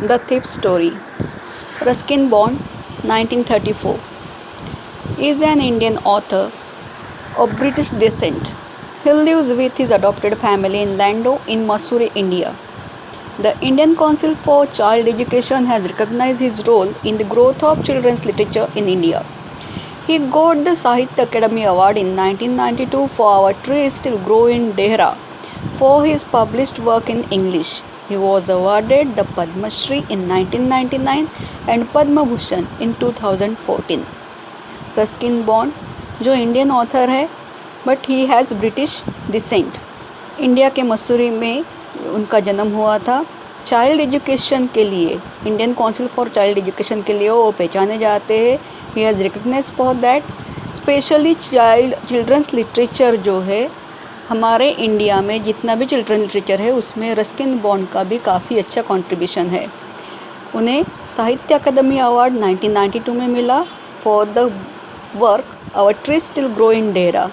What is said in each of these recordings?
The Thief Story. Ruskin Bond, 1934, is an Indian author of British descent. He lives with his adopted family in Lando in Mussoorie, India. The Indian Council for Child Education has recognized his role in the growth of children's literature in India. He got the Sahitya Akademi Award in 1992 for Our Trees Still Grow in Dehra for his published work in English. He was awarded the Padma Shri in 1999 and Padma Bhushan in 2014. Ruskin Bond जो Indian author है but he has British descent. India के मसूरी में उनका जन्म हुआ था। Child education के लिए Indian Council for Child education के लिए वो पहचाने जाते हैं। He has recognise for that. Specially children's literature जो है हमारे इंडिया में जितना भी चिल्ड्रन लिटरेचर है उसमें रस्किन बॉन्ड का भी काफ़ी अच्छा कंट्रीब्यूशन है। उन्हें साहित्य अकादमी अवार्ड 1992 में मिला for the work our trees still grow in Dehra.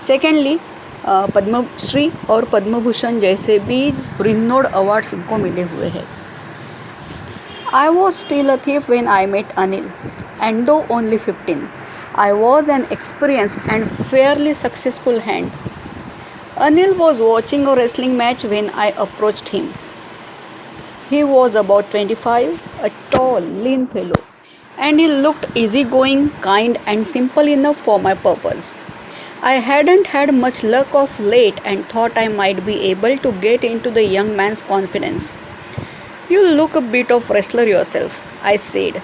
Secondly Padmashri और पद्म भूषण जैसे भी रिनोड अवार्ड्स उनको मिले हुए हैं। I was still a thief when I met Anil and though only 15 I was an experienced and fairly successful hand. Anil was watching a wrestling match when I approached him. He was about 25, a tall, lean fellow, and he looked easygoing, kind, and simple enough for my purpose. I hadn't had much luck of late and thought I might be able to get into the young man's confidence. You look a bit of wrestler yourself, I said.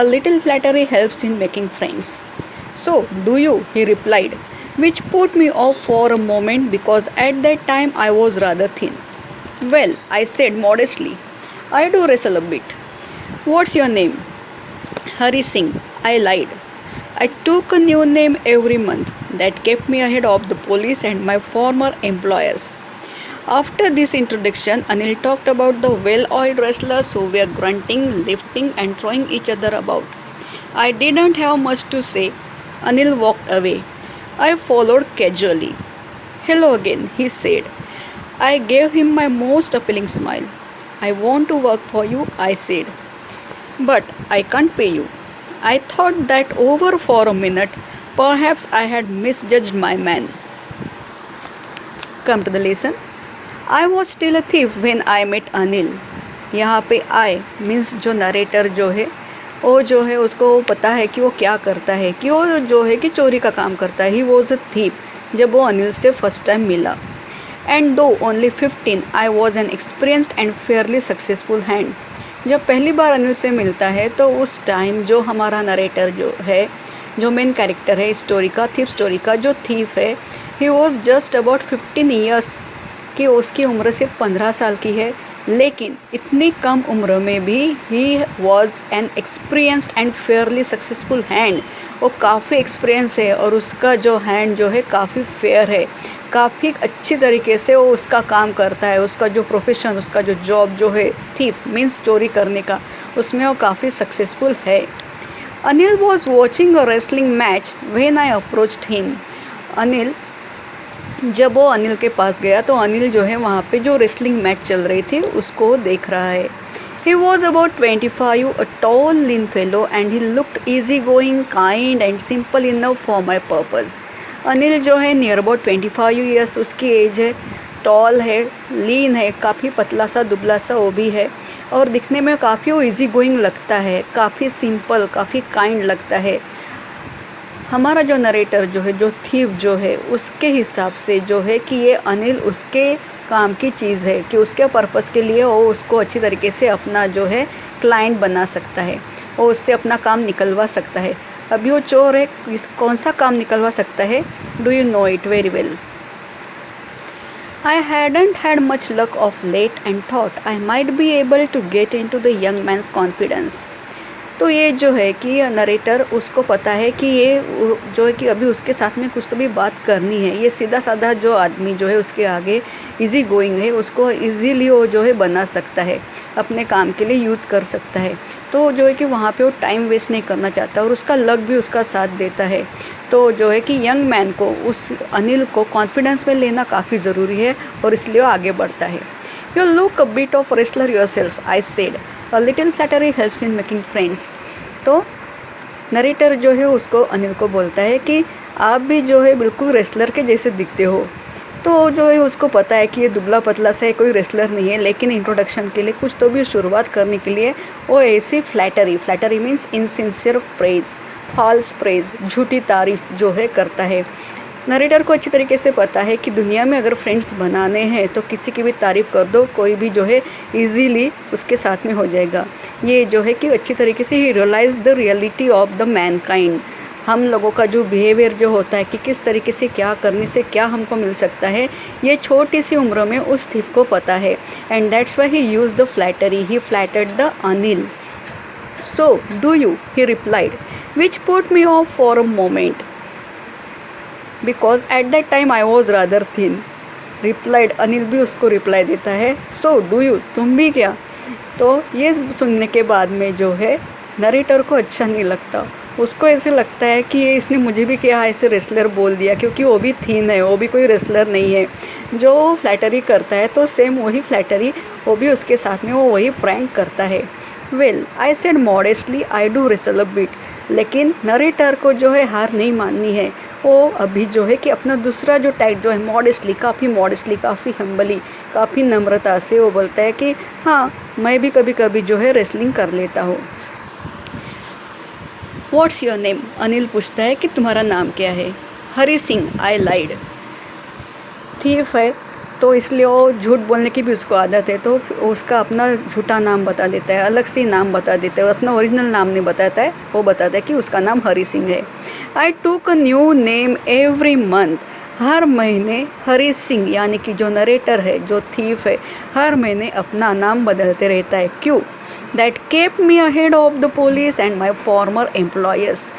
A little flattery helps in making friends. So, do you? He replied, which put me off for a moment because at that time I was rather thin. Well, I said modestly, I do wrestle a bit. What's your name? Hari Singh. I lied. I took a new name every month. That kept me ahead of the police and my former employers. After this introduction, Anil talked about the well-oiled wrestlers who were grunting, lifting and throwing each other about. I didn't have much to say. Anil walked away. I followed casually. Hello again, he said. I gave him my most appealing smile. I want to work for you, I said. But I can't pay you. I thought that over for a minute. Perhaps I had misjudged my man. Come to the lesson. I was still a thief when I met Anil. यहाँ पे I means जो narrator जो है वो जो है उसको पता है कि वो क्या करता है, कि वो जो है कि चोरी का काम करता है। ही वॉज अ थीप जब वो अनिल से फर्स्ट टाइम मिला। And though only 15 I was an experienced and fairly successful hand. जब पहली बार अनिल से मिलता है तो उस टाइम जो हमारा नरेटर जो है, जो मेन कैरेक्टर है स्टोरी का, थीप स्टोरी का जो थीप है, he was just about 15 years कि उसकी उम्र सिर्फ 15 साल की है। लेकिन इतनी कम उम्र में भी he was an experienced and fairly successful hand. वो काफ़ी एक्सपीरियंस है और उसका जो हैंड जो है काफ़ी फेयर है, काफ़ी अच्छी तरीके से वो उसका काम करता है। उसका जो प्रोफेशन, उसका जो जॉब जो है थीफ मीन्स चोरी करने का, उसमें वो काफ़ी सक्सेसफुल है। Anil was watching a wrestling match when I approached him. Anil जब वो अनिल के पास गया तो अनिल जो है वहाँ पे जो रेसलिंग मैच चल रही थी उसको देख रहा है। He was about 25, a tall lean fellow and he looked easy going, kind and simple enough for my purpose. Anil जो है नियर अबाउट 25 ईयर्स उसकी एज है, टॉल है, लीन है, काफ़ी पतला सा दुबला सा वो भी है और दिखने में काफ़ी वो ईजी गोइंग लगता है, काफ़ी सिंपल, काफ़ी काइंड लगता है। हमारा जो नरेटर जो है, जो थीफ जो है, उसके हिसाब से जो है कि ये अनिल उसके काम की चीज़ है, कि उसके पर्पस के लिए वो उसको अच्छी तरीके से अपना जो है क्लाइंट बना सकता है, वो उससे अपना काम निकलवा सकता है। अभी वो चोर है, कौन सा काम निकलवा सकता है? Do you know it very well? I hadn't had much luck of late and thought I might be able to get into the young man's confidence. तो ये जो है कि नरेटर उसको पता है कि ये जो है कि अभी उसके साथ में कुछ तो भी बात करनी है। ये सीधा साधा जो आदमी जो है उसके आगे इजी गोइंग है, उसको इजीली वो जो है बना सकता है, अपने काम के लिए यूज़ कर सकता है। तो जो है कि वहाँ पे वो टाइम वेस्ट नहीं करना चाहता और उसका लक भी उसका साथ देता है। तो जो है कि यंग मैन को, उस अनिल को कॉन्फिडेंस में लेना काफ़ी ज़रूरी है और इसलिए वो आगे बढ़ता है। You look a bit of wrestler yourself, I said. A little flattery helps in making friends. तो नरेटर जो है उसको अनिल को बोलता है कि आप भी जो है बिल्कुल रेसलर के जैसे दिखते हो। तो जो है उसको पता है कि ये दुबला पतला सा है, कोई रेसलर नहीं है, लेकिन इंट्रोडक्शन के लिए कुछ तो भी शुरुआत करने के लिए वो ऐसी flattery means insincere praise, false praise, झूठी तारीफ जो है करता है। नरेटर को अच्छी तरीके से पता है कि दुनिया में अगर फ्रेंड्स बनाने हैं तो किसी की भी तारीफ़ कर दो, कोई भी जो है इजीली उसके साथ में हो जाएगा। ये जो है कि अच्छी तरीके से ही realise the reality of the mankind, हम लोगों का जो बिहेवियर जो होता है कि किस तरीके से क्या करने से क्या हमको मिल सकता है, ये छोटी सी उम्र में उस थीफ को पता है। And that's why he use the flattery, he flattered the Anil. So do you, he replied, which put me of for a moment because at that time I was rather thin. Replied, Anil भी उसको reply देता है, so do you, तुम भी क्या। तो ये सुनने के बाद में जो है नरेटर को अच्छा नहीं लगता, उसको ऐसे लगता है कि ये इसने मुझे भी क्या ऐसे रेसलर बोल दिया, क्योंकि वो भी थीन है, वो भी कोई रेसलर नहीं है। जो फ्लैटरी करता है तो सेम वही फ्लैटरी वो भी उसके साथ में वो वही प्रैंक करता है। Well I said modestly I do wrestle a bit, लेकिन नरेटर को जो है हार नहीं माननी है। वो अभी जो है कि अपना दूसरा जो टैग जो है मॉडेस्टली, काफ़ी हम्बली, काफ़ी नम्रता से वो बोलता है कि हाँ मैं भी कभी कभी जो है रेसलिंग कर लेता हूँ। व्हाट्स योर नेम, अनिल पूछता है कि तुम्हारा नाम क्या है। हरी सिंह, आई लाइड। थीफ है तो इसलिए वो झूठ बोलने की भी उसको आदत है, तो उसका अपना झूठा नाम बता देता है, अलग से नाम बता देता है, अपना ओरिजिनल नाम नहीं बताता है, वो बताता है कि उसका नाम हरी सिंह है। I took a new name every month, हर महीने हरी सिंह यानी कि जो नरेटर है, जो थीफ है, हर महीने अपना नाम बदलते रहता है। क्यों? That kept me ahead of the police and my farmer employers.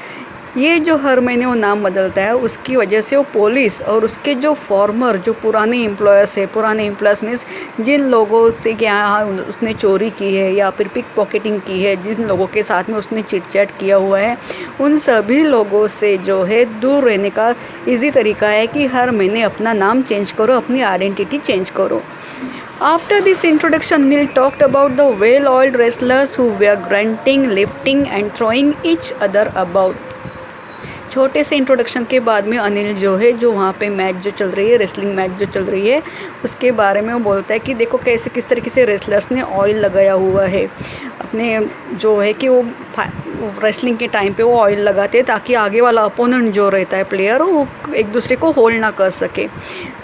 ये जो हर महीने वो नाम बदलता है उसकी वजह से वो पुलिस और उसके जो फॉर्मर, जो पुराने एम्प्लॉयर्स है, पुराने एम्प्लॉयर्स मीन्स जिन लोगों से क्या उसने चोरी की है या फिर पिक पॉकेटिंग की है, जिन लोगों के साथ में उसने चिट चैट किया हुआ है, उन सभी लोगों से जो है दूर रहने का ईजी तरीका है कि हर महीने अपना नाम चेंज करो, अपनी आइडेंटिटी चेंज करो। After this introduction, Neil talked about the well-oiled wrestlers who were grunting, lifting and throwing each other about. छोटे से इंट्रोडक्शन के बाद में अनिल जो है, जो वहाँ पे मैच जो चल रही है, रेसलिंग मैच जो चल रही है, उसके बारे में वो बोलता है कि देखो कैसे किस तरीके से रेसलर्स ने ऑयल लगाया हुआ है अपने, जो है कि वो रेसलिंग के टाइम पे वो ऑयल लगाते हैं ताकि आगे वाला अपोनेंट जो रहता है प्लेयर वो एक दूसरे को होल्ड ना कर सके।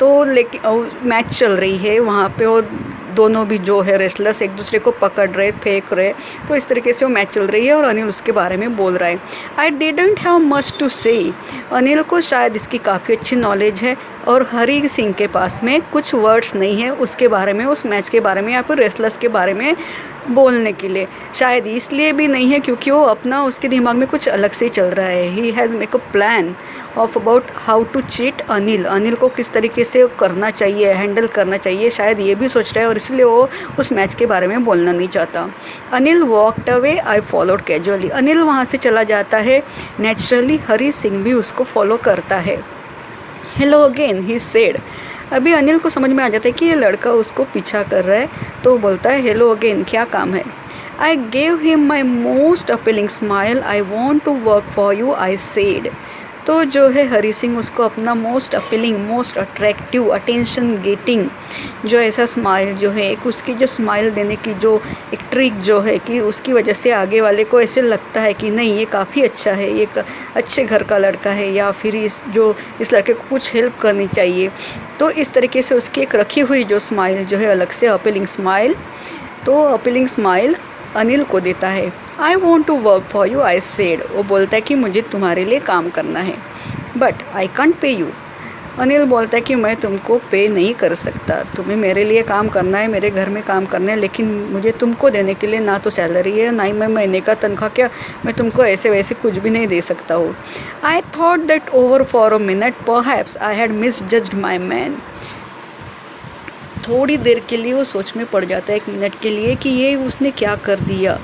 तो लेकिन मैच चल रही है वहाँ पे, वो दोनों भी जो है रेसलर्स एक दूसरे को पकड़ रहे, फेंक रहे, तो इस तरीके से वो मैच चल रही है और अनिल उसके बारे में बोल रहा है। I didn't have much to say, Anil को शायद इसकी काफ़ी अच्छी नॉलेज है और हरी सिंह के पास में कुछ वर्ड्स नहीं है उसके बारे में, उस मैच के बारे में या फिर रेसलर्स के बारे में बोलने के लिए। शायद इसलिए भी नहीं है क्योंकि वो अपना, उसके दिमाग में कुछ अलग से चल रहा है। He has make a plan of about how to cheat Anil, Anil को किस तरीके से करना चाहिए, हैंडल करना चाहिए, शायद ये भी सोच रहा है और इसलिए वो उस मैच के बारे में बोलना नहीं चाहता। Anil walked away, I followed casually, Anil वहाँ से चला जाता है, नेचुरली हरी सिंह भी उसको फॉलो करता है। हेलो अगेन, ही सेड, अभी अनिल को समझ में आ जाता है कि ये लड़का उसको पीछा कर रहा है, तो वो बोलता है हेलो अगेन, क्या काम है। I gave him my most appealing smile, I want to work for you, I said. तो जो है हरी सिंह उसको अपना most appealing, most attractive, attention getting जो ऐसा स्माइल जो है, एक उसकी जो स्माइल देने की जो एक ट्रिक जो है कि उसकी वजह से आगे वाले को ऐसे लगता है कि नहीं ये काफ़ी अच्छा है, ये एक अच्छे घर का लड़का है, या फिर इस लड़के को कुछ हेल्प करनी चाहिए। तो इस तरीके से उसकी एक रखी हुई जो स्माइल जो है अलग से अपीलिंग स्माइल, तो अपीलिंग स्माइल अनिल को देता है। I want to work for you, I said, वो बोलता है कि मुझे तुम्हारे लिए काम करना है, but I can't pay you, Anil बोलता है कि मैं तुमको पे नहीं कर सकता, तुम्हें मेरे लिए काम करना है, मेरे घर में काम करना है, लेकिन मुझे तुमको देने के लिए ना तो सैलरी है, ना ही मैं महीने का तनख्वाह, क्या मैं तुमको ऐसे वैसे कुछ भी नहीं दे सकता हूँ। I thought that over for a minute perhaps I had misjudged my man, थोड़ी देर के लिए वो सोच में पड़ जाता है, एक मिनट के लिए, कि ये उसने क्या कर दिया,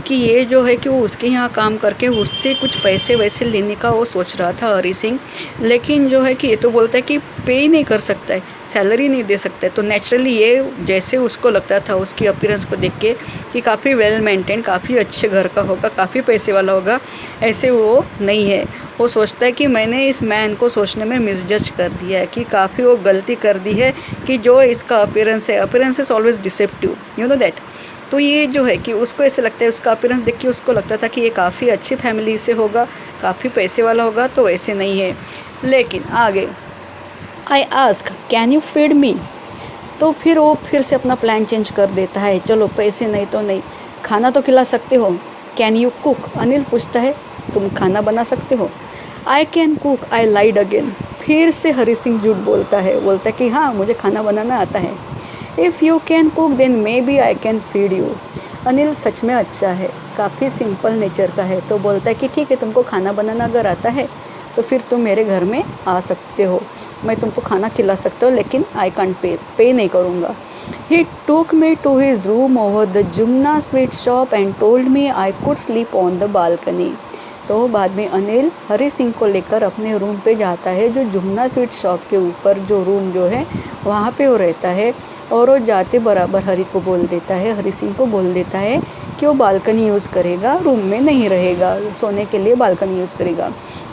कि ये जो है कि वो उसके यहाँ काम करके उससे कुछ पैसे वैसे लेने का वो सोच रहा था हरी सिंह, लेकिन जो है कि ये तो बोलता है कि पे ही नहीं कर सकता है, सैलरी नहीं दे सकते। तो नेचुरली ये जैसे उसको लगता था उसकी अपीयरेंस को देख के कि काफ़ी वेल मेंटेन, काफ़ी अच्छे घर का होगा, काफ़ी पैसे वाला होगा, ऐसे वो नहीं है। वो सोचता है कि मैंने इस मैन को सोचने में मिसजज कर दिया है, कि काफ़ी वो गलती कर दी है, कि जो इसका अपीयरेंस है, appearance is always deceptive, you know that. तो ये जो है कि उसको ऐसे लगता है, उसका अपीयरेंस देख के उसको लगता था कि ये काफ़ी अच्छी फैमिली से होगा, काफ़ी पैसे वाला होगा, तो ऐसे नहीं है। लेकिन आगे I ask can you feed me, तो फिर वो फिर से अपना प्लान चेंज कर देता है। चलो पैसे नहीं तो नहीं, खाना तो खिला सकते हो। कैन यू कुक, अनिल पूछता है, तुम खाना बना सकते हो। I can cook, I lied again, फिर से हरी सिंह झूठ बोलता है कि हाँ मुझे खाना बनाना आता है। If you can cook then maybe I can feed you. Anil सच में अच्छा है, काफ़ी सिंपल नेचर का है, तो बोलता है कि ठीक है, तुमको खाना बनाना अगर आता है तो फिर तुम मेरे घर में आ सकते हो, मैं तुमको खाना खिला सकता हूँ, लेकिन आई कांट पे नहीं करूँगा। He took me to his room over the Jumna sweet shop and told me I could sleep on the balcony. तो बाद में अनिल हरी सिंह को लेकर अपने रूम पे जाता है, जो जुमना स्वीट शॉप के ऊपर जो रूम जो है वहाँ पे वो रहता है। और वो जाते बराबर हरी सिंह को बोल देता है कि वो बालकनी यूज़ करेगा, रूम में नहीं रहेगा, सोने के लिए बालकनी यूज़ करेगा।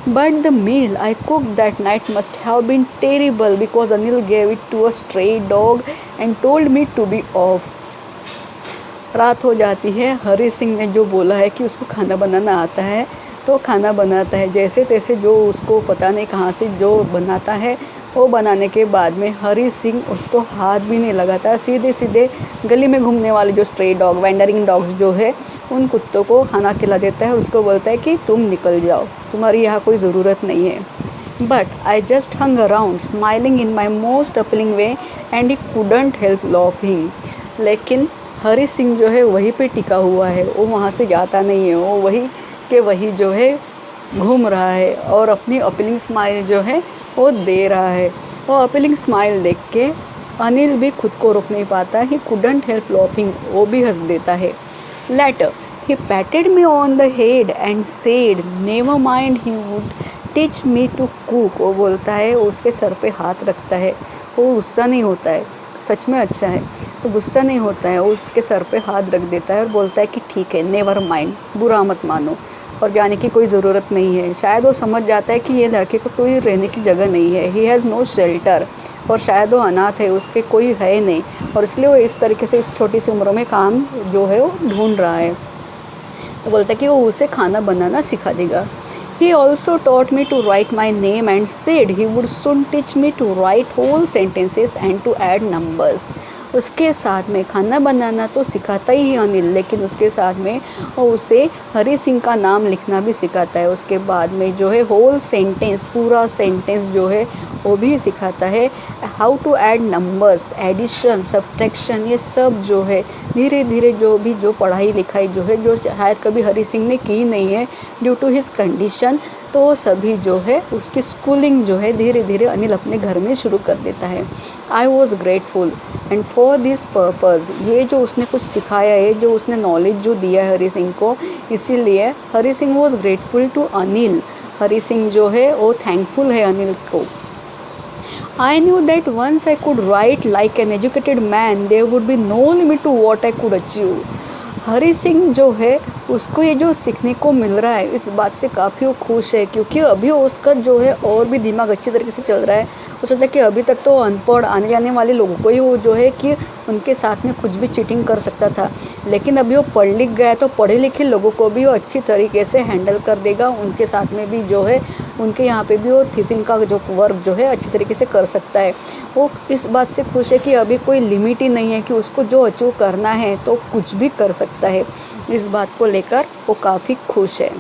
But the meal I cook that night must have been terrible because Anil gave it to a stray dog and told me to be off. रात हो जाती है, हरी सिंह ने जो बोला है कि उसको खाना बनाना आता है, तो खाना बनाता है जैसे तैसे, जो उसको पता नहीं कहाँ से जो बनाता है। वो बनाने के बाद में हरी सिंह उसको हाथ भी नहीं लगाता, सीधे सीधे गली में घूमने वाले जो स्ट्रे डॉग, वेंडरिंग डॉग्स जो है, उन कुत्तों को खाना खिला देता है। उसको बोलता है कि तुम निकल जाओ, तुम्हारी यहाँ कोई ज़रूरत नहीं है। But I just hung around smiling in my most appealing way and he couldn't help laughing. लेकिन हरी सिंह जो है वहीं पे टिका हुआ है, वो वहाँ से जाता नहीं है, वो वही के वही जो है घूम रहा है और अपनी अपीलिंग स्माइल जो है वो दे रहा है। वो अपीलिंग स्माइल देख के अनिल भी खुद को रोक नहीं पाता, ही कुडंट हेल्प लाफिंग, वो भी हंस देता है। Later he patted me on the head and said never mind he would teach me to cook. वो बोलता है, उसके सर पे हाथ रखता है, वो गुस्सा नहीं होता है, सच में अच्छा है तो गुस्सा नहीं होता है, वो उसके सर पे हाथ रख देता है और बोलता है कि ठीक है, नेवर माइंड, बुरा मत मानो, और जाने की कोई ज़रूरत नहीं है। शायद वो समझ जाता है कि ये लड़के को कोई रहने की जगह नहीं है, ही हैज़ नो शेल्टर, और शायद वो अनाथ है, उसके कोई है नहीं, और इसलिए वो इस तरीके से इस छोटी सी उम्र में काम जो है वो ढूंढ रहा है। तो बोलता है कि वो उसे खाना बनाना सिखा देगा। He also taught me to write my name and said he would soon teach me to write whole sentences and to add numbers. उसके साथ में खाना बनाना तो सिखाता ही है अनिल, लेकिन उसके साथ में वो उसे हरी सिंह का नाम लिखना भी सिखाता है। उसके बाद में जो है होल सेंटेंस, पूरा सेंटेंस जो है वो भी सिखाता है। How to add numbers, addition, subtraction, ये सब जो है धीरे धीरे जो पढ़ाई लिखाई जो है, जो शायद कभी हरी सिंह ने की नहीं है ड्यू टू हिज कंडीशन, तो वो सभी जो है उसकी स्कूलिंग जो है धीरे धीरे अनिल अपने घर में शुरू कर देता है। I was grateful and for this purpose, ये जो उसने कुछ सिखाया है, जो उसने नॉलेज जो दिया है हरी सिंह को, इसीलिए Hari Singh was grateful to Anil. Hari Singh जो है वो थैंकफुल है अनिल को। I knew that once I could write like an educated man, there would be no limit to what I could achieve. हरी सिंह जो है उसको ये जो सीखने को मिल रहा है, इस बात से काफ़ी वो खुश है, क्योंकि अभी उसका जो है और भी दिमाग अच्छी तरीके से चल रहा है। वो सोचता है कि अभी तक तो अनपढ़ आने जाने वाले लोगों को ही वो जो है कि उनके साथ में कुछ भी चीटिंग कर सकता था, लेकिन अभी वो पढ़ लिख गया है तो पढ़े लिखे लोगों को भी वो अच्छी तरीके से हैंडल कर देगा। उनके साथ में भी जो है उनके यहाँ पे भी वो थिफिंग का जो वर्क जो है अच्छी तरीके से कर सकता है। वो इस बात से खुश है कि अभी कोई लिमिट ही नहीं है, कि उसको जो अचीव करना है तो कुछ भी कर सकता है। इस बात को लेकर वो काफ़ी खुश है।